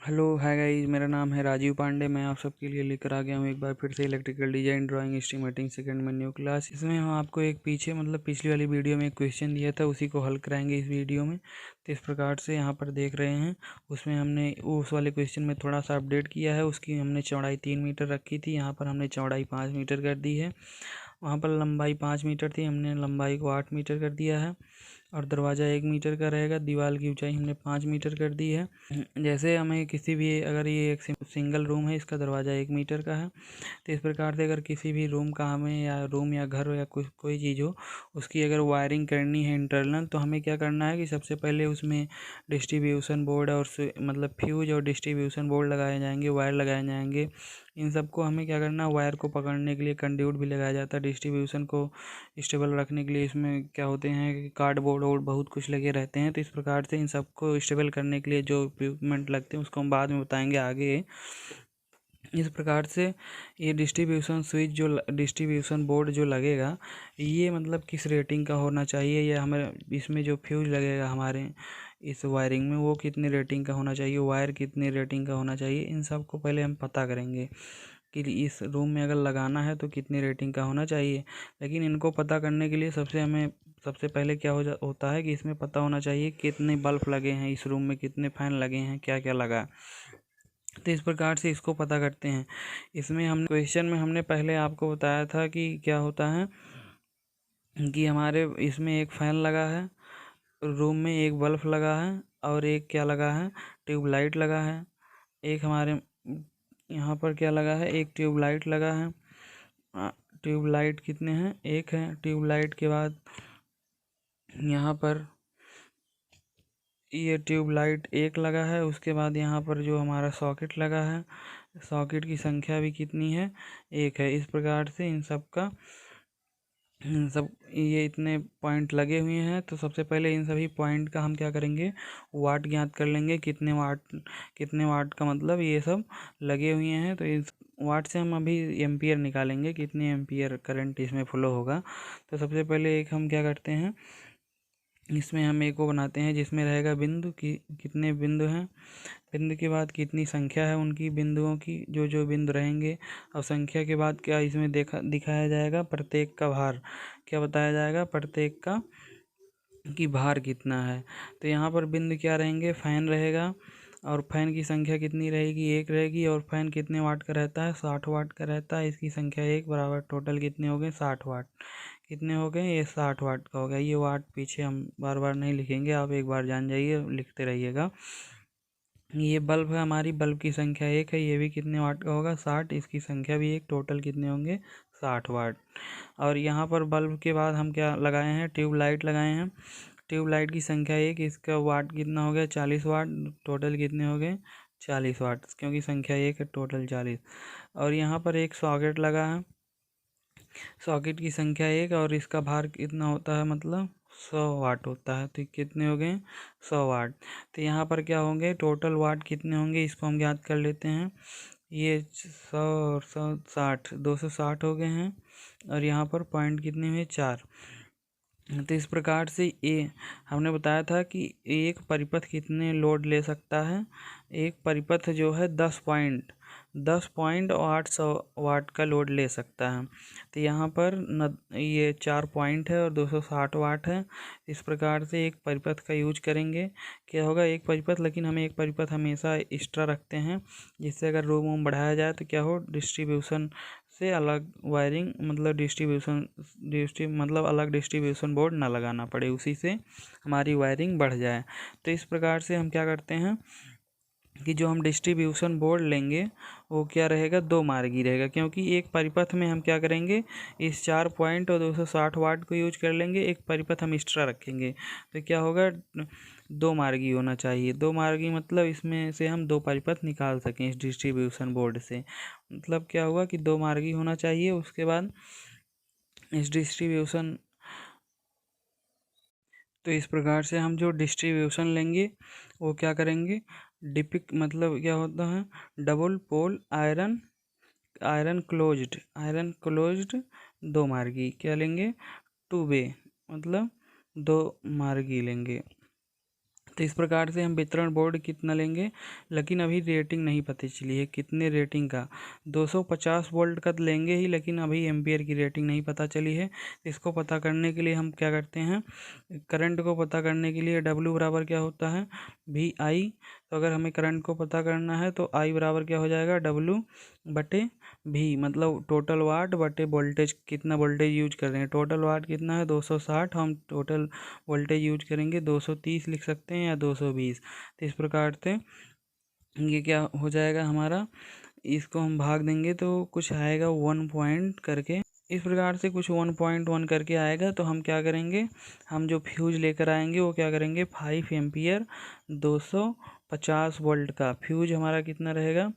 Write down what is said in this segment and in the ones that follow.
Hello hi guys, मेरा नाम है राजीव पांडे। मैं आप सबके लिए लेकर आ गया हूँ एक बार फिर से electrical design drawing estimating second में न्यू क्लास। इसमें हम आपको एक पीछे पिछली वाली वीडियो में एक क्वेश्चन दिया था, उसी को हल कराएंगे इस वीडियो में। तो इस प्रकार से यहाँ पर देख रहे हैं, उसमें हमने उस वाले क्वेश्चन में थोड़ा सा अपडेट किया है। उसकी हमने चौड़ाई 3 मीटर रखी थी, यहाँ पर हमने चौड़ाई 5 मीटर कर दी है। वहाँ पर लंबाई 5 मीटर थी, हमने लंबाई को 8 मीटर कर दिया है। और दरवाज़ा 1 मीटर का रहेगा। दीवार की ऊंचाई हमने 5 मीटर कर दी है। जैसे हमें किसी भी, अगर ये एक सिंगल रूम है, इसका दरवाज़ा 1 मीटर का है। तो इस प्रकार से अगर किसी भी रूम का हमें, या रूम या घर हो या कोई चीज़ हो, उसकी अगर वायरिंग करनी है इंटरनल, तो हमें क्या करना है कि सबसे पहले उसमें डिस्ट्रीब्यूशन बोर्ड और फ्यूज और डिस्ट्रीब्यूशन बोर्ड लगाए जाएंगे, वायर लगाए जाएंगे। इन सबको हमें क्या करना है, वायर को पकड़ने के लिए कंड्यूट भी लगाया जाता है। डिस्ट्रीब्यूशन को स्टेबल रखने के लिए इसमें क्या होते हैं कि कार्डबोर्ड और बहुत कुछ लगे रहते हैं। तो इस प्रकार से इन सबको स्टेबल करने के लिए जो इक्विपमेंट लगते हैं उसको हम बाद में बताएंगे आगे। इस प्रकार से ये डिस्ट्रीब्यूशन स्विच जो डिस्ट्रीब्यूशन बोर्ड जो लगेगा, ये किस रेटिंग का होना चाहिए, या हमें इसमें जो फ्यूज लगेगा हमारे इस वायरिंग में, वो कितने रेटिंग का होना चाहिए, वायर कितने रेटिंग का होना चाहिए। इन सब को पहले हम पता करेंगे कि इस रूम में अगर लगाना है तो कितनी रेटिंग का होना चाहिए। लेकिन इनको पता करने के लिए सबसे पहले क्या होता है कि इसमें पता होना चाहिए कितने बल्ब लगे हैं इस रूम में, कितने फैन लगे हैं, क्या क्या लगा है। तो इस प्रकार से इसको पता करते हैं। इसमें हम क्वेश्चन में हमने पहले आपको बताया था कि क्या होता है कि हमारे इसमें एक फ़ैन लगा है, रूम में एक बल्ब लगा है, और एक क्या लगा है, ट्यूबलाइट लगा है। एक हमारे यहाँ पर क्या लगा है, एक ट्यूबलाइट लगा है। ट्यूबलाइट कितने हैं, एक है। ट्यूबलाइट के बाद यहाँ पर ये ट्यूबलाइट एक लगा है। उसके बाद यहाँ पर जो हमारा सॉकेट लगा है, सॉकेट की संख्या भी कितनी है, एक है। इस प्रकार से इन सब का सब ये इतने पॉइंट लगे हुए हैं। तो सबसे पहले इन सभी पॉइंट का हम क्या करेंगे, वाट ज्ञात कर लेंगे। कितने वाट का मतलब ये सब लगे हुए हैं। तो इस वाट से हम अभी एम्पियर निकालेंगे, कितने एम्पियर करंट इसमें फ्लो होगा। तो सबसे पहले एक हम क्या करते हैं, इसमें हम एक वो बनाते हैं जिसमें रहेगा बिंदु की, कितने बिंदु हैं। बिंदु के बाद कितनी संख्या है उनकी बिंदुओं की, जो जो बिंदु रहेंगे। और संख्या के बाद क्या इसमें दिखाया जाएगा, प्रत्येक का भार क्या बताया जाएगा, प्रत्येक का कि भार कितना है। तो यहाँ पर बिंदु क्या रहेंगे, फैन रहेगा। और फैन की संख्या कितनी रहेगी, एक रहेगी। और फैन कितने वाट का रहता है, 60 वाट का रहता है। इसकी संख्या एक बराबर टोटल कितने हो गए, 60 वाट। कितने हो गए, ये 60 वाट का हो गया। ये वाट पीछे हम बार बार नहीं लिखेंगे, आप एक बार जान जाइए, लिखते रहिएगा। ये बल्ब है, हमारी बल्ब की संख्या एक है, ये भी कितने वाट का होगा, 60। इसकी संख्या भी एक, टोटल कितने होंगे, 60 वाट। और यहाँ पर बल्ब के बाद हम क्या लगाए हैं, ट्यूबलाइट लगाए हैं। ट्यूबलाइट की संख्या एक, इसका वाट कितना हो गया, 40 वाट। टोटल कितने हो गए, 40 वाट, क्योंकि संख्या एक है, टोटल 40। और यहाँ पर एक सॉकेट लगा है, सॉकेट की संख्या एक, और इसका भार कितना होता है, 100 वाट होता है। तो कितने हो गए, 100 वाट। तो यहाँ पर क्या होंगे, टोटल वाट कितने होंगे, इसको हम याद कर लेते हैं। ये 100 और 160, 260 हो गए हैं। और यहाँ पर पॉइंट कितने हुए, 4। तो इस प्रकार से ये हमने बताया था कि एक परिपथ कितने लोड ले सकता है। एक परिपथ जो है 10 पॉइंट और 800 वाट का लोड ले सकता है। तो यहाँ पर ये 4 पॉइंट है और 260 वाट है। इस प्रकार से एक परिपथ का यूज करेंगे, क्या होगा, एक परिपथ। लेकिन हमें एक परिपथ हमेशा एक्स्ट्रा रखते हैं, जिससे अगर रूम वूम बढ़ाया जाए तो क्या हो, डिस्ट्रीब्यूशन से अलग वायरिंग, अलग डिस्ट्रीब्यूशन बोर्ड ना लगाना पड़े, उसी से हमारी वायरिंग बढ़ जाए। तो इस प्रकार से हम क्या करते हैं कि जो हम डिस्ट्रीब्यूशन बोर्ड लेंगे वो क्या रहेगा, 2 मार्गी रहेगा। क्योंकि एक परिपथ में हम क्या करेंगे, इस 4 पॉइंट और 260 वाट को यूज कर लेंगे, एक परिपथ हम एक्स्ट्रा रखेंगे। तो क्या होगा, 2 मार्गी होना चाहिए। 2 मार्गी मतलब इसमें से हम 2 परिपथ निकाल सकें इस डिस्ट्रीब्यूशन बोर्ड से। मतलब क्या हुआ कि 2 मार्गी होना चाहिए। उसके बाद इस डिस्ट्रीब्यूशन, तो इस प्रकार से हम जो डिस्ट्रीब्यूशन लेंगे वो क्या करेंगे, डिपिक क्या होता है, double pole iron, iron closed 2 मार्गी क्या लेंगे, 2 वे, मतलब 2 मार्गी लेंगे। तो इस प्रकार से हम वितरण बोर्ड कितना लेंगे, लेकिन अभी रेटिंग नहीं पता चली है कितने रेटिंग का। 250 वोल्ट का तो लेंगे ही, लेकिन अभी एम्पियर की रेटिंग नहीं पता चली है। इसको पता करने के लिए हम क्या करते हैं, करंट को पता करने के लिए W बराबर क्या होता है, VI। तो अगर हमें करंट को पता करना है तो I बराबर क्या हो जाएगा, W बटे V, मतलब टोटल वाट बटे वोल्टेज, कितना वोल्टेज यूज कर रहे हैं। टोटल वाट कितना है 260, हम टोटल वोल्टेज यूज करेंगे 230 लिख सकते हैं या 220। तो इस प्रकार से ये क्या हो जाएगा हमारा, इसको हम भाग देंगे तो कुछ आएगा 1 पॉइंट करके, इस प्रकार से कुछ 1.1 करके आएगा। तो हम क्या करेंगे, हम जो फ्यूज लेकर आएंगे वो क्या करेंगे, 5 एम्पियर 250 वोल्ट का फ्यूज हमारा कितना रहेगा,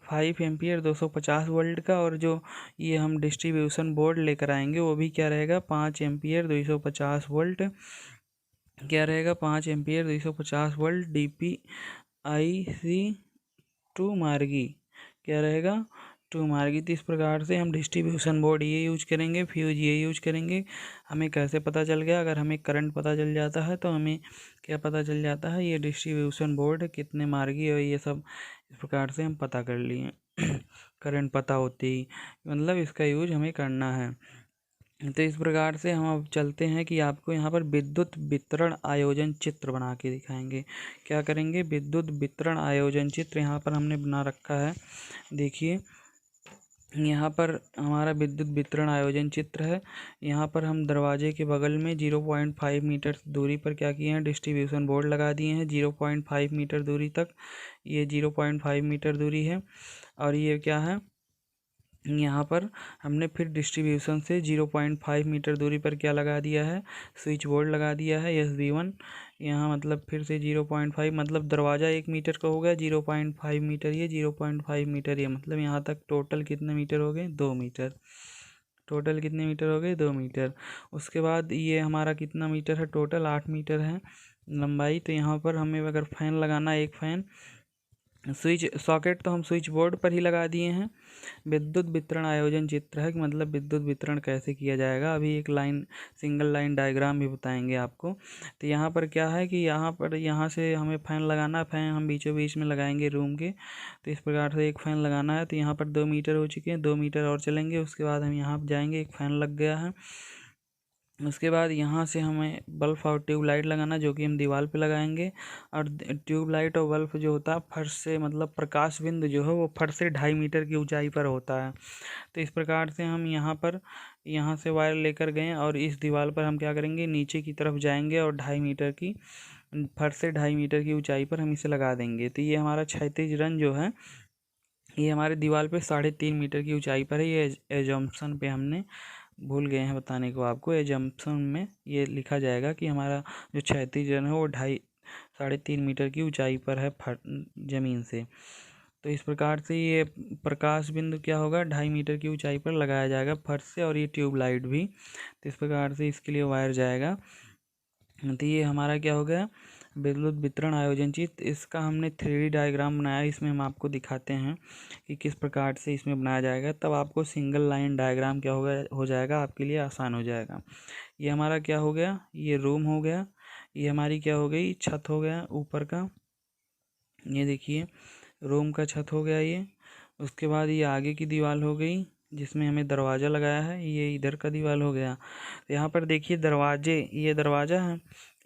5 एम्पियर 250 वोल्ट का। और जो ये हम डिस्ट्रीब्यूशन बोर्ड लेकर आएंगे वो भी क्या रहेगा, 5 एम्पियर 250 वोल्ट, क्या रहेगा 5 एम्पियर 250 वोल्ट DPIC 2 मार्गी, क्या रहेगा 2 मार्गी। तो इस प्रकार से हम डिस्ट्रीब्यूशन बोर्ड ये यूज करेंगे, फ्यूज ये यूज करेंगे। हमें कैसे पता चल गया, अगर हमें करंट पता चल जाता है तो हमें क्या पता चल जाता है, ये डिस्ट्रीब्यूशन बोर्ड कितने मार्गी और ये सब इस प्रकार से हम पता कर लिए करंट पता होती ही, मतलब इसका यूज हमें करना है। तो इस प्रकार से हम अब चलते हैं कि आपको यहाँ पर विद्युत वितरण आयोजन चित्र बना के दिखाएंगे। क्या करेंगे, विद्युत वितरण आयोजन चित्र यहाँ पर हमने बना रखा है। देखिए यहाँ पर हमारा विद्युत वितरण आयोजन चित्र है। यहाँ पर हम दरवाजे के बगल में 0.5 मीटर दूरी पर क्या किए हैं, डिस्ट्रीब्यूशन बोर्ड लगा दिए हैं 0.5 मीटर दूरी तक, ये 0.5 मीटर दूरी है। और ये क्या है, यहाँ पर हमने फिर डिस्ट्रीब्यूशन से 0.5 मीटर दूरी पर क्या लगा दिया है, स्विच बोर्ड लगा दिया है SB1। यहाँ मतलब फिर से 0.5, मतलब दरवाज़ा 1 मीटर का हो गया, 0.5 मीटर ये, 0.5 मीटर ये, मतलब यहाँ तक टोटल कितने मीटर हो गए, 2 मीटर। टोटल कितने मीटर हो गए, 2 मीटर। उसके बाद ये हमारा कितना मीटर है, टोटल 8 मीटर है लंबाई। तो यहाँ पर हमें अगर फैन लगाना, एक फैन, स्विच सॉकेट तो हम स्विच बोर्ड पर ही लगा दिए हैं। विद्युत वितरण आयोजन चित्र है कि मतलब विद्युत वितरण कैसे किया जाएगा, अभी एक लाइन सिंगल लाइन डायग्राम भी बताएंगे आपको। तो यहाँ पर क्या है कि यहाँ से हमें फ़ैन लगाना, फ़ैन हम बीचों बीच में लगाएंगे रूम के। तो इस प्रकार से एक फ़ैन लगाना है। तो यहाँ पर 2 मीटर हो चुके हैं, 2 मीटर और चलेंगे, उसके बाद हम यहाँ जाएंगे, एक फ़ैन लग गया है। उसके बाद यहाँ से हमें बल्ब और ट्यूबलाइट लगाना, जो कि हम दीवार पे लगाएंगे। और ट्यूबलाइट और बल्ब जो होता है फर्श से, मतलब प्रकाश बिंदु जो है वो फर्श से 2.5 मीटर की ऊंचाई पर होता है। तो इस प्रकार से हम यहाँ से वायर लेकर गए और इस दीवार पर हम क्या करेंगे, नीचे की तरफ जाएंगे और 2.5 मीटर की फर्श से 2.5 मीटर की ऊंचाई पर हम इसे लगा देंगे। तो ये हमारा क्षैतिज रन जो है ये हमारे दीवार पे 3.5 मीटर की ऊंचाई पर है। ये एजम्पशन पे हमने भूल गए हैं बताने को आपको, एजम्पशन में ये लिखा जाएगा कि हमारा जो क्षैतिज रन है वो 3.5 मीटर की ऊंचाई पर है ज़मीन से। तो इस प्रकार से ये प्रकाश बिंदु क्या होगा, 2.5 मीटर की ऊंचाई पर लगाया जाएगा फर्श से, और ये ट्यूबलाइट भी। तो इस प्रकार से इसके लिए वायर जाएगा। तो ये हमारा क्या हो गया, विद्युत वितरण आयोजन चित्र। इसका हमने 3D डायग्राम बनाया, इसमें हम आपको दिखाते हैं कि किस प्रकार से इसमें बनाया जाएगा, तब आपको सिंगल लाइन डायग्राम क्या हो जाएगा, आपके लिए आसान हो जाएगा। ये हमारा क्या हो गया, ये रूम हो गया, ये हमारी क्या हो गई, छत हो गया ऊपर का, ये देखिए रूम का छत हो गया ये। उसके बाद ये आगे की दीवार हो गई जिसमें हमें दरवाज़ा लगाया है, ये इधर का दीवार हो गया। तो यहाँ पर देखिए दरवाजे, ये दरवाज़ा है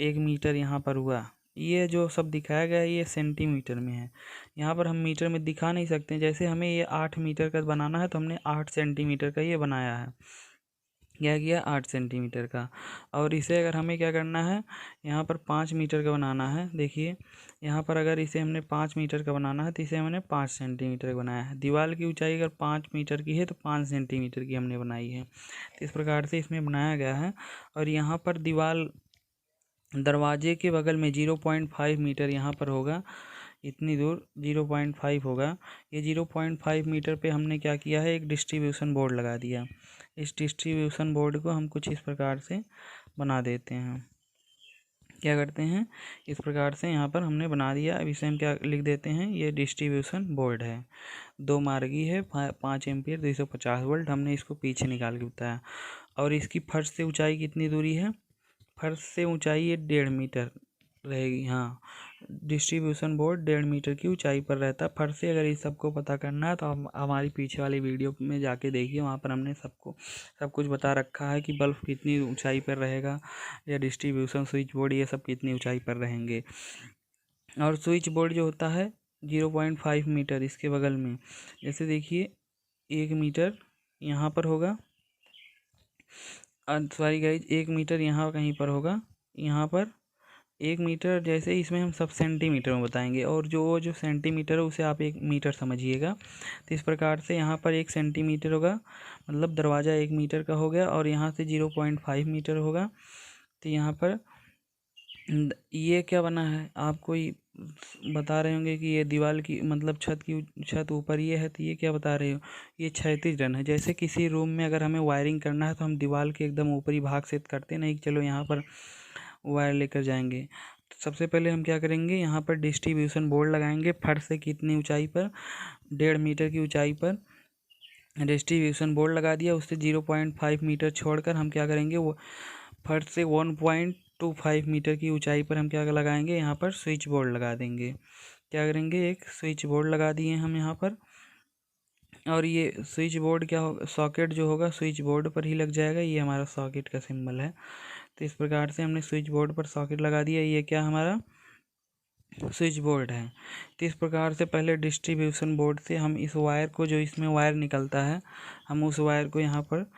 1 मीटर यहाँ पर हुआ, ये जो सब दिखाया गया है ये सेंटीमीटर में है। यहाँ पर हम मीटर में दिखा नहीं सकते, जैसे हमें ये 8 मीटर का बनाना है तो हमने 8 सेंटीमीटर का ये बनाया है, क्या किया 8 सेंटीमीटर का। और इसे अगर हमें क्या करना है, यहाँ पर 5 मीटर का बनाना है। देखिए यहाँ पर अगर इसे हमने 5 मीटर का बनाना है तो इसे हमने 5 सेंटीमीटर का बनाया है। दीवार की ऊंचाई अगर 5 मीटर की है तो 5 सेंटीमीटर की हमने बनाई है। तो इस प्रकार से इसमें बनाया गया है। और यहाँ पर दीवार दरवाजे के बगल में 0.5 मीटर यहाँ पर होगा, इतनी दूर 0.5 होगा। ये 0.5 मीटर पे हमने क्या किया है, एक डिस्ट्रीब्यूशन बोर्ड लगा दिया। इस डिस्ट्रीब्यूशन बोर्ड को हम कुछ इस प्रकार से बना देते हैं, क्या करते हैं इस प्रकार से यहाँ पर हमने बना दिया। अब इसे हम क्या लिख देते हैं, ये डिस्ट्रीब्यूशन बोर्ड है, 2 मार्गी है, 5 एम्पियर 250 वोल्ट, हमने इसको पीछे निकाल के बताया। और इसकी फर्श से ऊंचाई कितनी दूरी है, फर्श से ऊंचाई है 1.5 मीटर, रहेगी। हाँ, डिस्ट्रीब्यूशन बोर्ड 1.5 मीटर की ऊंचाई पर रहता है फर्श से। अगर इस सबको पता करना है तो हम हमारी पीछे वाली वीडियो में जाके देखिए, वहाँ पर हमने सब कुछ बता रखा है कि बल्ब कितनी ऊंचाई पर रहेगा या डिस्ट्रीब्यूशन स्विच बोर्ड ये सब कितनी ऊंचाई पर रहेंगे। और स्विच बोर्ड जो होता है 0.5 मीटर इसके बगल में, जैसे देखिए 1 मीटर यहाँ पर होगा, सॉरी गाइज 1 मीटर यहाँ कहीं पर होगा, यहाँ पर 1 मीटर, जैसे इसमें हम सब सेंटीमीटर में बताएंगे और जो सेंटीमीटर है उसे आप 1 मीटर समझिएगा। तो इस प्रकार से यहाँ पर 1 सेंटीमीटर होगा, मतलब दरवाज़ा 1 मीटर का हो गया, और यहाँ से 0.5 मीटर होगा। तो यहाँ पर ये क्या बना है, आपको बता रहे होंगे कि ये दीवार की मतलब छत ऊपर ये है, तो ये क्या बता रहे हो, ये क्षैतिज रन है। जैसे किसी रूम में अगर हमें वायरिंग करना है तो हम दीवार के एकदम ऊपरी भाग से करते नहीं, चलो यहाँ पर वायर लेकर जाएंगे। तो सबसे पहले हम क्या करेंगे, यहाँ पर डिस्ट्रीब्यूशन बोर्ड लगाएंगे फर्श से कितनी ऊंचाई पर, 1.5 मीटर की ऊंचाई पर डिस्ट्रीब्यूशन बोर्ड लगा दिया। उससे 0.5 मीटर छोड़कर हम क्या करेंगे, वो फर्श से 1.25 मीटर की ऊंचाई पर हम क्या लगाएंगे, यहाँ पर स्विच बोर्ड लगा देंगे। क्या करेंगे, एक स्विच बोर्ड लगा दिए हम यहाँ पर, और ये स्विच बोर्ड क्या होगा, सॉकेट जो होगा स्विच बोर्ड पर ही लग जाएगा। ये हमारा सॉकेट का सिंबल है। तो इस प्रकार से हमने स्विच बोर्ड पर सॉकेट लगा दिया। ये क्या हमारा स्विच बोर्ड है। तो इस प्रकार से पहले डिस्ट्रीब्यूशन बोर्ड से हम इस वायर को, जो इसमें वायर निकलता है, हम उस वायर को यहाँ पर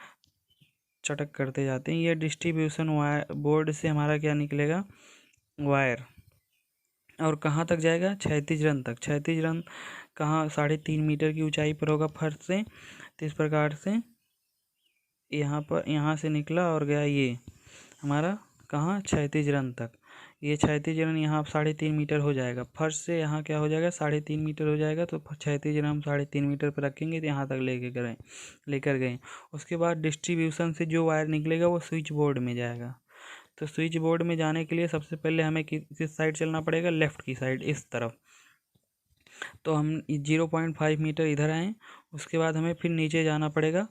चटक करते जाते हैं। ये डिस्ट्रीब्यूशन वायर बोर्ड से हमारा क्या निकलेगा, वायर, और कहाँ तक जाएगा, क्षैतिज रन तक। क्षैतिज रन कहाँ, 3.5 मीटर की ऊंचाई पर होगा फर्श से। तो इस प्रकार से यहाँ से निकला और गया ये हमारा कहाँ, क्षैतिज रन तक। ये क्षैतिज रन यहाँ 3.5 मीटर हो जाएगा फर्श से, यहाँ क्या हो जाएगा 3.5 मीटर हो जाएगा। तो क्षैतिज रन हम 3.5 मीटर पर रखेंगे तो यहाँ तक लेकर गए। उसके बाद डिस्ट्रीब्यूशन से जो वायर निकलेगा वो स्विच बोर्ड में जाएगा। तो स्विच बोर्ड में जाने के लिए सबसे पहले हमें किस साइड चलना पड़ेगा, लेफ़्ट की साइड, इस तरफ। तो हम 0.5 मीटर इधर आए, उसके बाद हमें फिर नीचे जाना पड़ेगा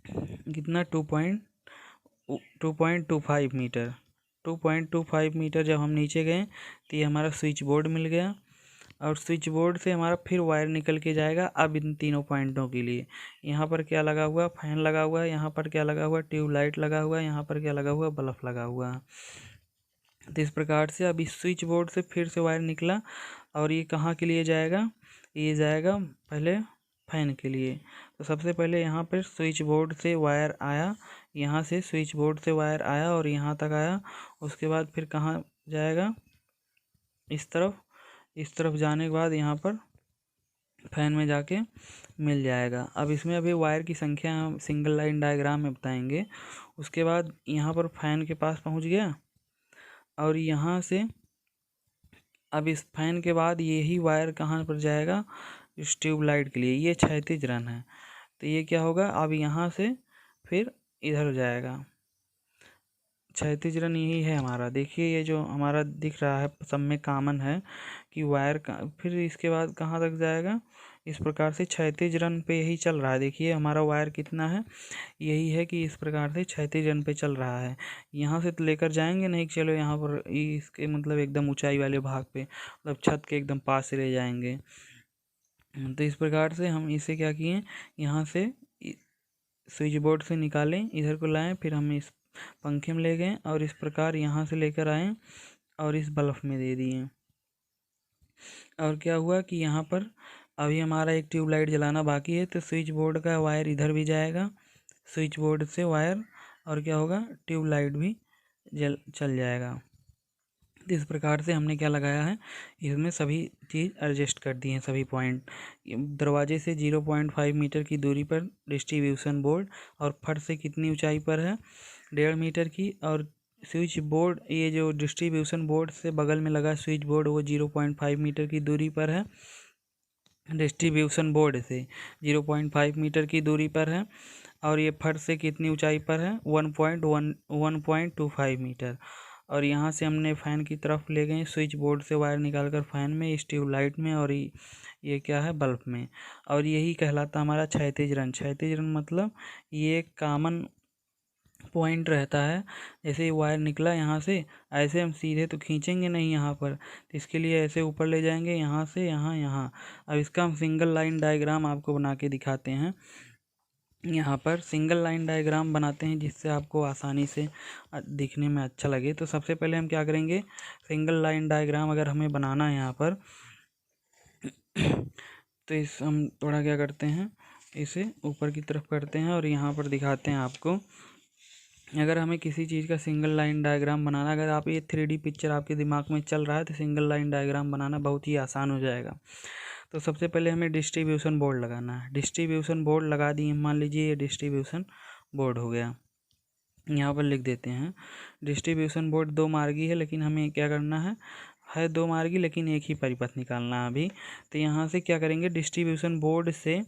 कितना, 2.25 मीटर। 2.25 मीटर जब हम नीचे गए तो ये हमारा स्विच बोर्ड मिल गया, और स्विच बोर्ड से हमारा फिर वायर निकल के जाएगा अब इन तीनों पॉइंटों के लिए। यहाँ पर क्या लगा हुआ, फैन लगा हुआ है, यहाँ पर क्या लगा हुआ, ट्यूबलाइट लगा हुआ है, यहाँ पर क्या लगा हुआ, बल्ब लगा हुआ है। तो इस प्रकार से अब इस स्विच बोर्ड से फिर से वायर निकला, और ये कहाँ के लिए जाएगा, ये जाएगा पहले फैन के लिए। तो सबसे पहले यहाँ पर स्विच बोर्ड से वायर आया, यहाँ से स्विच बोर्ड से वायर आया और यहाँ तक आया। उसके बाद फिर कहाँ जाएगा, इस तरफ जाने के बाद यहाँ पर फैन में जाके मिल जाएगा। अब इसमें अभी वायर की संख्या हम सिंगल लाइन डायग्राम में बताएंगे। उसके बाद यहाँ पर फैन के पास पहुँच गया, और यहाँ से अब इस फैन के बाद यही वायर कहाँ पर जाएगा, इस ट्यूबलाइट के लिए। ये क्षैतिज रन है, तो ये क्या होगा, अब यहाँ से फिर इधर जाएगा। क्षैतिज रन यही है हमारा। देखिए ये जो हमारा दिख रहा है सब में कॉमन है कि वायर का, फिर इसके बाद कहाँ तक जाएगा, इस प्रकार से क्षैतिज रन पे यही चल रहा है। देखिए हमारा वायर कितना है, यही है कि इस प्रकार से क्षैतिज रन पे चल रहा है। यहाँ से तो लेकर जाएंगे नहीं, चलो यहाँ पर इसके मतलब एकदम ऊंचाई वाले भाग पे, मतलब छत के एकदम पास से ले जाएंगे। तो इस प्रकार से हम इसे क्या किए, यहाँ से स्विच बोर्ड से निकालें, इधर को लाएं, फिर हम इस पंखे में ले गए और इस प्रकार यहाँ से लेकर आए और इस बल्ब में दे दिए। और क्या हुआ कि यहाँ पर अभी हमारा एक ट्यूबलाइट जलाना बाकी है, तो स्विच बोर्ड का वायर इधर भी जाएगा, स्विच बोर्ड से वायर, और क्या होगा, ट्यूबलाइट भी चल जाएगा। तो इस प्रकार से हमने क्या लगाया है, इसमें सभी चीज़ एडजस्ट कर दी हैं, सभी पॉइंट। दरवाजे से 0.5 मीटर की दूरी पर डिस्ट्रीब्यूशन बोर्ड, और फर्श से कितनी ऊंचाई पर है, 1.5 मीटर की। और स्विच बोर्ड, ये जो डिस्ट्रीब्यूशन बोर्ड से बगल में लगा स्विच बोर्ड, वो 0.5 मीटर की दूरी पर है। डिस्ट्रीब्यूशन बोर्ड से 0.5 मीटर की दूरी पर है, और ये फर्श से कितनी ऊंचाई पर है, 1.25 मीटर। और यहाँ से हमने फ़ैन की तरफ ले गए, स्विच बोर्ड से वायर निकालकर फ़ैन में, इस ट्यूबलाइट में, और ये क्या है, बल्ब में। और यही कहलाता हमारा क्षैतिज रन। क्षैतिज रन मतलब ये पॉइंट रहता है। जैसे ये वायर निकला यहाँ से, ऐसे हम सीधे तो खींचेंगे नहीं यहाँ पर, तो इसके लिए ऐसे ऊपर ले जाएंगे, यहाँ से यहाँ यहाँ। अब इसका हम सिंगल लाइन डायग्राम आपको बना के दिखाते हैं। यहाँ पर सिंगल लाइन डायग्राम बनाते हैं जिससे आपको आसानी से दिखने में अच्छा लगे। तो सबसे पहले हम क्या करेंगे, सिंगल लाइन डायग्राम अगर हमें बनाना है यहाँ पर तो इस हम थोड़ा क्या करते हैं, इसे ऊपर की तरफ करते हैं और यहाँ पर दिखाते हैं आपको। अगर हमें किसी चीज़ का सिंगल लाइन डायग्राम बनाना, अगर आप ये 3D पिक्चर आपके दिमाग में चल रहा है तो सिंगल लाइन डायग्राम बनाना बहुत ही आसान हो जाएगा। तो सबसे पहले हमें डिस्ट्रीब्यूशन बोर्ड लगाना है। डिस्ट्रीब्यूशन बोर्ड लगा दिए, मान लीजिए ये डिस्ट्रीब्यूशन बोर्ड हो गया। यहाँ पर लिख देते हैं डिस्ट्रीब्यूशन बोर्ड दो मार्गी है, लेकिन हमें क्या करना है दो मार्गी, लेकिन एक ही परिपथ निकालना है अभी। तो यहाँ से क्या करेंगे, डिस्ट्रीब्यूशन बोर्ड से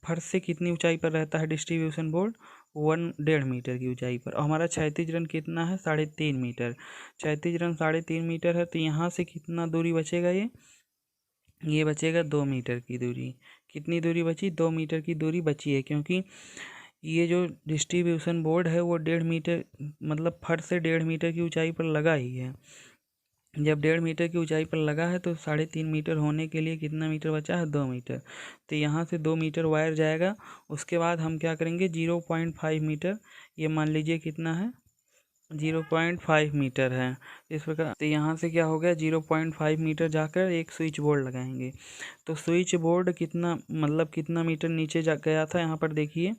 फर्श से कितनी ऊंचाई पर रहता है डिस्ट्रीब्यूशन बोर्ड, 1.5 मीटर की ऊंचाई पर। और हमारा क्षैतिज रन कितना है, 3.5 मीटर। क्षैतिज रन 3.5 मीटर है, तो यहाँ से कितना दूरी बचेगा, ये बचेगा 2 मीटर की दूरी। कितनी दूरी बची, 2 मीटर की दूरी बची है, क्योंकि ये जो डिस्ट्रीब्यूशन बोर्ड है वो 1.5 मीटर मतलब फर्श से 1.5 मीटर की ऊंचाई पर लगा ही है। जब 1.5 मीटर की ऊंचाई पर लगा है तो 3.5 मीटर होने के लिए कितना मीटर बचा है, 2 मीटर। तो यहाँ से 2 मीटर वायर जाएगा। उसके बाद हम क्या करेंगे, 0.5 मीटर, ये मान लीजिए कितना है, 0.5 मीटर है इस प्रकार। तो यहाँ से क्या हो गया, 0.5 मीटर जाकर एक स्विच बोर्ड लगाएंगे। तो स्विच बोर्ड कितना मतलब कितना मीटर नीचे जा गया था, यहाँ पर देखिए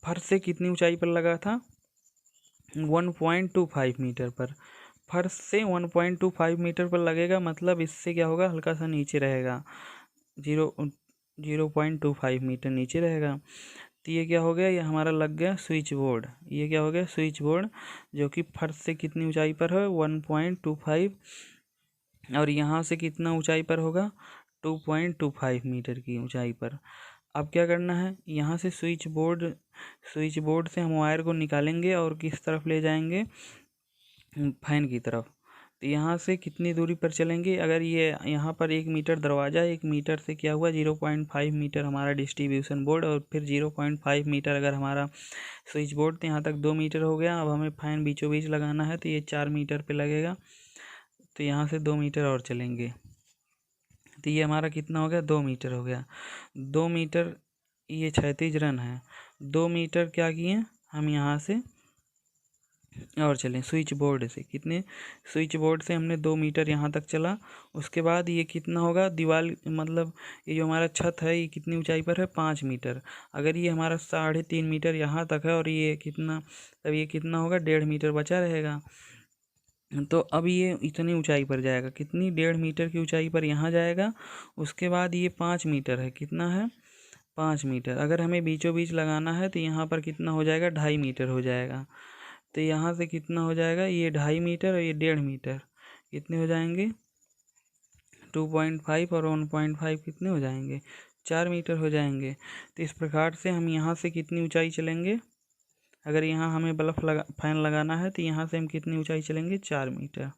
फर्श से कितनी ऊंचाई पर लगा था, 1.25 मीटर पर। फर्श से 1.25 मीटर पर लगेगा, मतलब इससे क्या होगा, हल्का सा नीचे रहेगा, 0.25 मीटर नीचे रहेगा। तो ये क्या हो गया, ये हमारा लग गया स्विच बोर्ड। ये क्या हो गया, स्विच बोर्ड, जो कि फर्श से कितनी ऊंचाई पर है, 1.25, और यहाँ से कितना ऊंचाई पर होगा, 2.25 मीटर की ऊंचाई पर। अब क्या करना है, यहाँ से स्विच बोर्ड से हम वायर को निकालेंगे और किस तरफ ले जाएंगे, फैन की तरफ। तो यहाँ से कितनी दूरी पर चलेंगे, अगर ये यहाँ पर 1 मीटर दरवाज़ा, 1 मीटर से क्या हुआ, 0.5 मीटर हमारा डिस्ट्रीब्यूशन बोर्ड, और फिर 0.5 मीटर अगर हमारा स्विच बोर्ड, तो यहाँ तक 2 मीटर हो गया। अब हमें फैन बीचों बीच लगाना है, तो ये 4 मीटर पे लगेगा। तो यहाँ से 2 मीटर और चलेंगे, तो ये हमारा कितना हो गया, 2 मीटर हो गया। 2 मीटर ये क्षैतिज रन है। 2 मीटर क्या किए हम, यहाँ से और चलें स्विच बोर्ड से, कितने, स्विच बोर्ड से हमने 2 मीटर यहाँ तक चला। उसके बाद ये कितना होगा, दीवार मतलब ये जो हमारा छत है ये कितनी ऊंचाई पर है, 5 मीटर। अगर ये हमारा 3.5 मीटर यहाँ तक है और ये कितना, तब ये कितना होगा, 1.5 मीटर बचा रहेगा। तो अब ये इतनी ऊंचाई पर जाएगा, कितनी, 1.5 मीटर की ऊंचाई पर यहाँ जाएगा। उसके बाद ये 5 मीटर है, कितना है, 5 मीटर। अगर हमें बीचों बीच लगाना है तो यहाँ पर कितना हो जाएगा, 2.5 मीटर हो जाएगा। तो यहाँ से कितना हो जाएगा, ये 2.5 मीटर और ये 1.5 मीटर, कितने हो जाएंगे, 2.5 और 1.5 कितने हो जाएंगे, 4 मीटर हो जाएंगे। तो इस प्रकार से हम यहाँ से कितनी ऊंचाई चलेंगे, अगर यहाँ हमें फैन लगाना है तो यहाँ से हम कितनी ऊंचाई चलेंगे, 4 मीटर।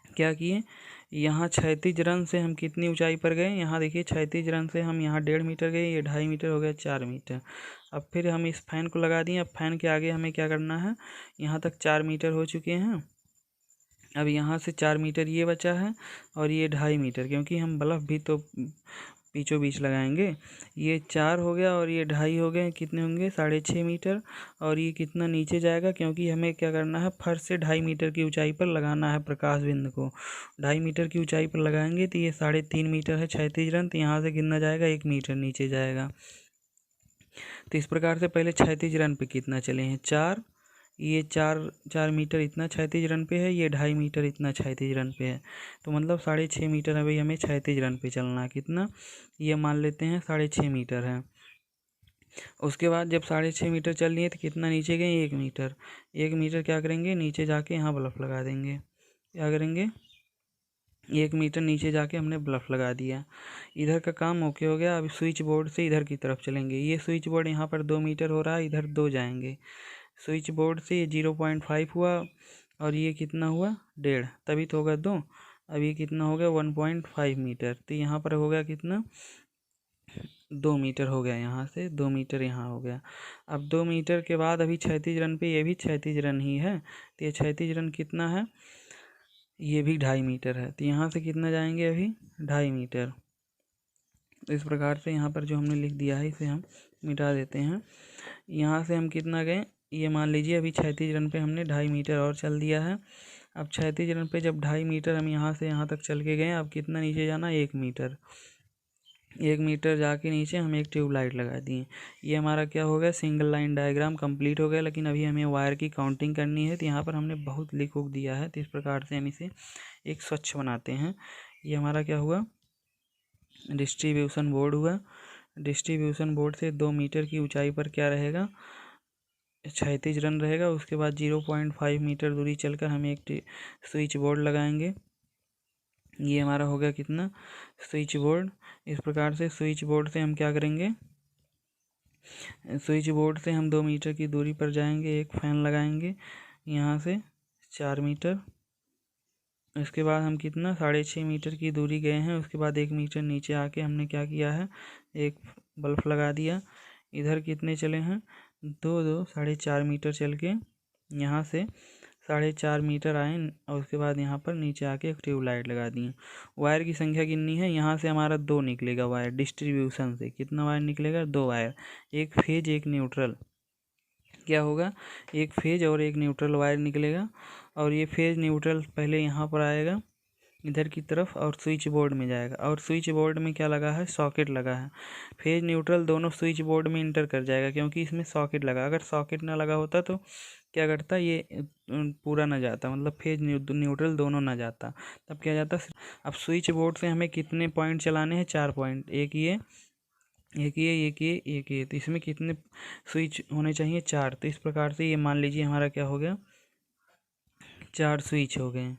क्या किए, यहाँ क्षैतिज रन से हम कितनी ऊंचाई पर गए, यहाँ देखिए क्षैतिज रन से हम यहाँ 1.5 मीटर गए, ये 2.5 मीटर हो गया, 4 मीटर। अब फिर हम इस फैन को लगा दिए। अब फैन के आगे हमें क्या करना है, यहाँ तक 4 मीटर हो चुके हैं। अब यहाँ से 4 मीटर ये बचा है और ये 2.5 मीटर, क्योंकि हम बल्ब भी तो बीचों बीच लगाएंगे। ये 4 हो गया और ये 2.5 हो गए, कितने होंगे, 6.5 मीटर। और ये कितना नीचे जाएगा, क्योंकि हमें क्या करना है, फर्श से 2.5 मीटर की ऊंचाई पर लगाना है प्रकाश बिंद को। 2.5 मीटर की ऊंचाई पर लगाएंगे तो ये 3.5 मीटर है क्षैतिज रन, तो यहाँ से कितना जाएगा, 1 मीटर नीचे जाएगा। तो इस प्रकार से पहले क्षैतिज रन पे कितना चले हैं, 4, ये 4 मीटर इतना क्षैतिज रन पे है, ये 2.5 मीटर इतना क्षैतिज रन पे है। तो मतलब 6.5 मीटर है भाई, हमें क्षैतिज रन पे चलना है, कितना, ये मान लेते हैं 6.5 मीटर है। उसके बाद जब 6.5 मीटर चल लिए तो कितना नीचे गए, 1 मीटर। 1 मीटर क्या करेंगे, नीचे जाके यहाँ बल्ब लगा देंगे। क्या करेंगे, 1 मीटर नीचे जाके हमने बल्ब लगा दिया। इधर का काम ओके हो गया। अब स्विच बोर्ड से इधर की तरफ चलेंगे। ये स्विच बोर्ड यहाँ पर 2 मीटर हो रहा है, इधर 2 जाएंगे। स्विच बोर्ड से ये 0.5 हुआ और ये कितना हुआ, 1.5, तभी तो होगा 2। अब ये कितना हो गया, 1.5 मीटर। तो यहाँ पर हो गया कितना, 2 मीटर हो गया, यहाँ से 2 मीटर यहाँ हो गया। अब 2 मीटर के बाद अभी क्षैतिज रन पे ये भी क्षैतिज रन ही है, तो ये क्षैतिज रन कितना है, ये भी 2.5 मीटर है। तो यहाँ से कितना जाएंगे अभी 2.5 मीटर। तो इस प्रकार से यहाँ पर जो हमने लिख दिया है इसे हम मिटा देते हैं। यहाँ से हम कितना गए, ये मान लीजिए अभी क्षैतिज रन पे हमने 2.5 मीटर और चल दिया है। अब क्षैतिज रन पे जब 2.5 मीटर हम यहाँ से यहाँ तक चल के गए, अब कितना नीचे जाना, 1 मीटर। 1 मीटर जाके नीचे हम एक ट्यूबलाइट लगा दिए। ये हमारा क्या हो गया, सिंगल लाइन डायग्राम कंप्लीट हो गया। लेकिन अभी हमें वायर की काउंटिंग करनी है, तो यहाँ पर हमने बहुत लिख उख दिया है। तो इस प्रकार से हम इसे एक स्वच्छ बनाते हैं। ये हमारा क्या हुआ, डिस्ट्रीब्यूशन बोर्ड हुआ। डिस्ट्रीब्यूशन बोर्ड से 2 मीटर की ऊंचाई पर क्या रहेगा, क्षैतिज रन रहेगा। उसके बाद 0.5 मीटर दूरी चलकर हम एक स्विच बोर्ड लगाएंगे। ये हमारा हो गया कितना, स्विच बोर्ड। इस प्रकार से स्विच बोर्ड से हम क्या करेंगे, स्विच बोर्ड से हम 2 मीटर की दूरी पर जाएंगे, एक फैन लगाएंगे यहाँ से 4 मीटर। इसके बाद हम कितना 6.5 मीटर की दूरी गए हैं। उसके बाद 1 मीटर नीचे आके हमने क्या किया है, एक बल्ब लगा दिया। इधर कितने चले हैं, 4.5 मीटर चल के यहाँ से 4.5 मीटर आए, और उसके बाद यहाँ पर नीचे आके एक ट्यूबलाइट लगा दी। वायर की संख्या कितनी है, यहाँ से हमारा 2 निकलेगा वायर। डिस्ट्रीब्यूशन से कितना वायर निकलेगा, 2 वायर, एक फेज एक न्यूट्रल। क्या होगा, एक फेज और एक न्यूट्रल वायर निकलेगा। और ये फेज न्यूट्रल पहले यहाँ पर आएगा इधर की तरफ, और स्विच बोर्ड में जाएगा। और स्विच बोर्ड में क्या लगा है, सॉकेट लगा है। फेज न्यूट्रल दोनों स्विच बोर्ड में इंटर कर जाएगा, क्योंकि इसमें सॉकेट लगा। अगर सॉकेट ना लगा होता तो क्या करता, ये पूरा ना जाता, मतलब फेज न्यूट्रल दोनों ना जाता। तब क्या जाता, अब स्विच बोर्ड से हमें कितने पॉइंट चलाने हैं, 4 पॉइंट, एक ये, एक ये, एक ये, एक ये। तो इसमें कितने स्विच होने चाहिए, 4। तो इस प्रकार से ये मान लीजिए हमारा क्या हो गया, 4 स्विच हो गए।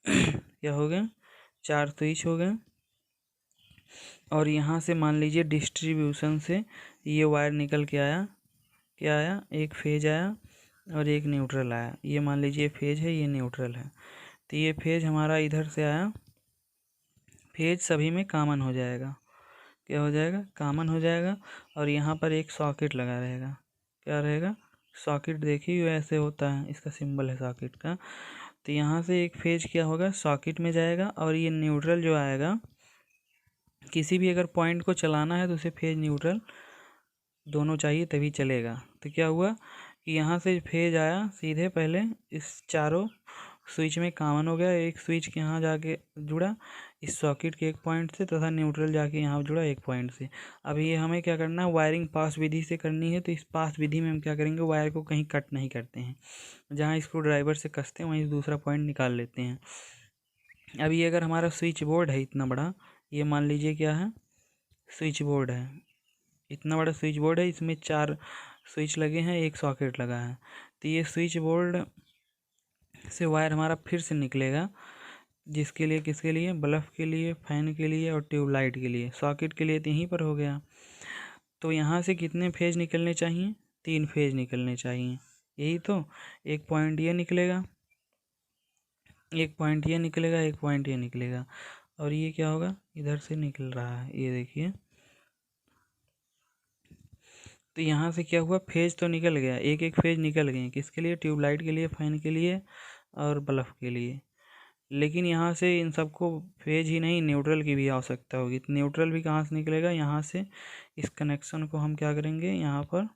क्या हो गए, 4 स्विच हो गए। और यहाँ से मान लीजिए डिस्ट्रीब्यूशन से ये वायर निकल के आया, क्या आया, एक फेज आया और एक न्यूट्रल आया। ये मान लीजिए फेज है, ये न्यूट्रल है। तो ये फेज हमारा इधर से आया, फेज सभी में कॉमन हो जाएगा। क्या हो जाएगा, कॉमन हो जाएगा। और यहाँ पर एक सॉकेट लगा रहेगा, क्या रहेगा, सॉकेट। देखिए ऐसे होता है, इसका सिंबल है सॉकेट का। तो यहाँ से एक फेज क्या होगा, सॉकेट में जाएगा। और ये न्यूट्रल जो आएगा, किसी भी अगर पॉइंट को चलाना है तो उसे फेज न्यूट्रल दोनों चाहिए तभी चलेगा। तो क्या हुआ कि यहाँ से फेज आया सीधे, पहले इस चारों स्विच में कॉमन हो गया। एक स्विच के यहाँ जाके जुड़ा इस सॉकेट के एक पॉइंट से, तथा न्यूट्रल जाके यहाँ जुड़ा एक पॉइंट से। अब ये हमें क्या करना है, वायरिंग पास विधि से करनी है। तो इस पास विधि में हम क्या करेंगे, वायर को कहीं कट नहीं करते हैं, जहाँ स्क्रू ड्राइवर से कसते हैं वहीं दूसरा पॉइंट निकाल लेते हैं। अब ये अगर हमारा स्विच बोर्ड है इतना बड़ा, ये मान लीजिए क्या है, स्विच बोर्ड है, इतना बड़ा स्विच बोर्ड है, इसमें 4 स्विच लगे हैं, एक सॉकेट लगा है। तो ये स्विच बोर्ड से वायर हमारा फिर से निकलेगा, जिसके लिए, किसके लिए, बल्ब के लिए, फैन के लिए और ट्यूबलाइट के लिए। सॉकेट के लिए तो यहीं पर हो गया। तो यहाँ से कितने फेज निकलने चाहिए, 3 फेज निकलने चाहिए, यही तो। एक पॉइंट ये निकलेगा, एक पॉइंट ये निकलेगा, एक पॉइंट ये निकलेगा। और ये क्या होगा, इधर से निकल रहा है, ये देखिए। तो यहाँ से क्या हुआ, फेज तो निकल गया, एक एक फेज निकल गए, किसके लिए, ट्यूबलाइट के लिए, फैन के लिए और बल्ब के लिए। लेकिन यहाँ से इन सबको फेज ही नहीं, न्यूट्रल की भी आवश्यकता होगी। तो न्यूट्रल भी कहाँ से निकलेगा, यहाँ से। इस कनेक्शन को हम क्या करेंगे, यहाँ पर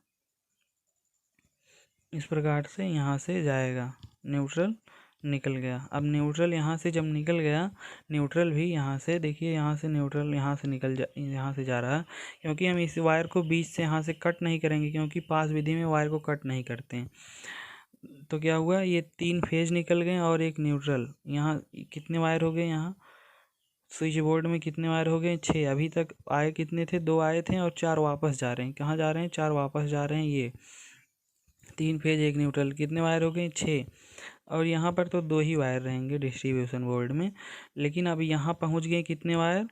इस प्रकार से यहाँ से जाएगा, न्यूट्रल निकल गया। अब न्यूट्रल यहाँ से जब निकल गया, न्यूट्रल भी यहाँ से, देखिए यहाँ से न्यूट्रल यहाँ से यहाँ से जा रहा है, क्योंकि हम इस वायर को बीच से यहाँ से कट नहीं करेंगे, क्योंकि पास विधि में वायर को कट नहीं करते हैं। तो क्या हुआ, ये 3 फेज निकल गए और एक न्यूट्रल। यहाँ कितने वायर हो गए, यहाँ स्विच बोर्ड में कितने वायर हो गए, 6। अभी तक आए कितने थे, 2 आए थे और 4 वापस जा रहे हैं। कहाँ जा रहे हैं, 4 वापस जा रहे हैं। ये 3 फेज एक न्यूट्रल, कितने वायर हो गए, 6। और यहाँ पर तो 2 ही वायर रहेंगे डिस्ट्रीब्यूशन बोर्ड में। लेकिन अब यहाँ पहुँच गए कितने वायर,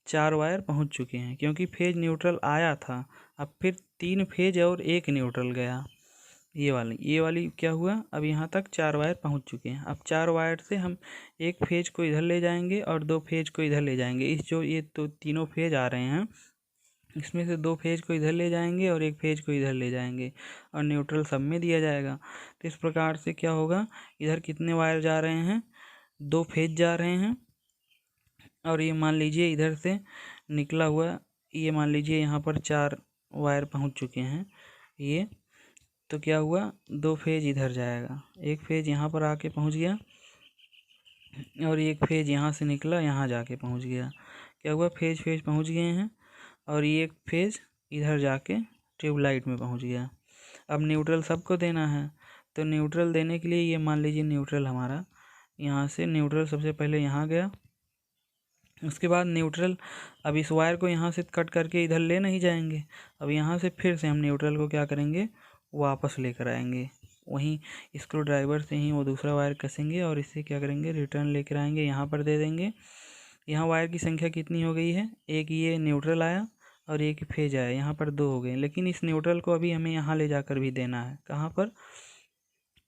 4 वायर पहुँच चुके हैं, क्योंकि फेज न्यूट्रल आया था। अब फिर 3 फेज और एक न्यूट्रल गया। ये वाली क्या हुआ, अब यहाँ तक 4 वायर पहुँच चुके हैं। अब 4 वायर से हम एक फेज को इधर ले जाएंगे और 2 फेज को इधर ले जाएंगे। इस जो ये तो तीनों फेज आ रहे हैं, इसमें से 2 फेज को इधर ले जाएंगे और 1 फेज को इधर ले जाएंगे और न्यूट्रल सब में दिया जाएगा। तो इस प्रकार से क्या होगा, इधर कितने वायर जा रहे हैं, 2 फेज जा रहे हैं। और ये मान लीजिए इधर से निकला हुआ, ये मान लीजिए यहाँ पर 4 वायर पहुँच चुके हैं। ये तो क्या हुआ, 2 फेज इधर जाएगा, 1 फेज यहाँ पर आके पहुँच गया और 1 फेज यहाँ से निकला यहाँ जाके पहुँच गया। क्या हुआ, फेज फेज पहुँच गए हैं और ये एक फेज इधर जाके ट्यूबलाइट में पहुँच गया। अब न्यूट्रल सबको देना है, तो न्यूट्रल देने के लिए ये मान लीजिए न्यूट्रल हमारा यहाँ से न्यूट्रल सबसे पहले यहाँ गया। उसके बाद न्यूट्रल, अब इस वायर को यहाँ से कट करके इधर ले नहीं जाएंगे, अब यहाँ से फिर से हम न्यूट्रल को क्या करेंगे, वापस लेकर आएंगे। वहीं स्क्रू ड्राइवर से ही वो दूसरा वायर कसेंगे और इससे क्या करेंगे, रिटर्न लेकर आएंगे, यहाँ पर दे देंगे। यहाँ वायर की संख्या कितनी हो गई है, एक ये न्यूट्रल आया और एक फेज आया, यहाँ पर 2 हो गए। लेकिन इस न्यूट्रल को अभी हमें यहाँ ले जाकर भी देना है, कहाँ पर,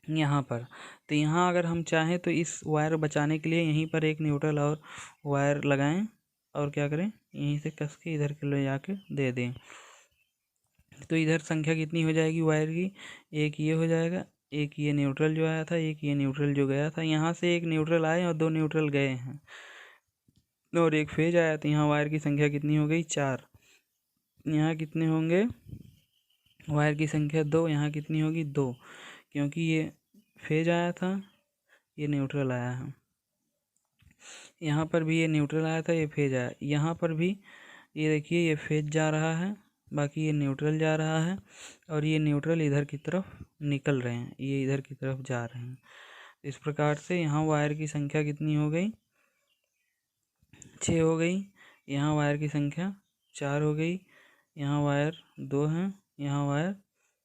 यहाँ पर। तो यहाँ अगर हम चाहें तो इस वायर बचाने के लिए यहीं पर एक न्यूट्रल और वायर लगाएं और क्या करें, यहीं से कस के इधर के ले जाके दे दें। तो इधर संख्या कितनी हो जाएगी वायर की, एक ये हो जाएगा, एक ये न्यूट्रल जो आया था, एक ये न्यूट्रल जो गया था। यहाँ से एक न्यूट्रल आए और 2 न्यूट्रल गए हैं और एक फेज आया, तो यहाँ वायर की संख्या कितनी हो गई, 4। यहाँ कितने होंगे, वायर की संख्या 2, यहाँ कितनी होगी, 2, क्योंकि ये फेज आया था, ये न्यूट्रल आया है। यहाँ पर भी ये न्यूट्रल आया था, ये फेज आया। यहाँ पर भी ये देखिए, ये फेज जा रहा है, बाकी ये न्यूट्रल जा रहा है और ये न्यूट्रल इधर की तरफ निकल रहे हैं, ये इधर की तरफ जा रहे हैं। इस प्रकार से यहाँ वायर की संख्या कितनी हो गई, 6 हो गई। यहाँ वायर की संख्या 4 हो गई। यहाँ वायर 2 हैं, यहाँ वायर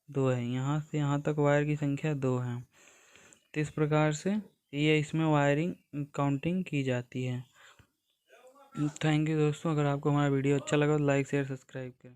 2 है, यहाँ से यहाँ तक वायर की संख्या 2 है। तो इस प्रकार से ये इसमें वायरिंग काउंटिंग की जाती है। थैंक यू दोस्तों, अगर आपको हमारा वीडियो अच्छा लगा तो लाइक शेयर सब्सक्राइब करें।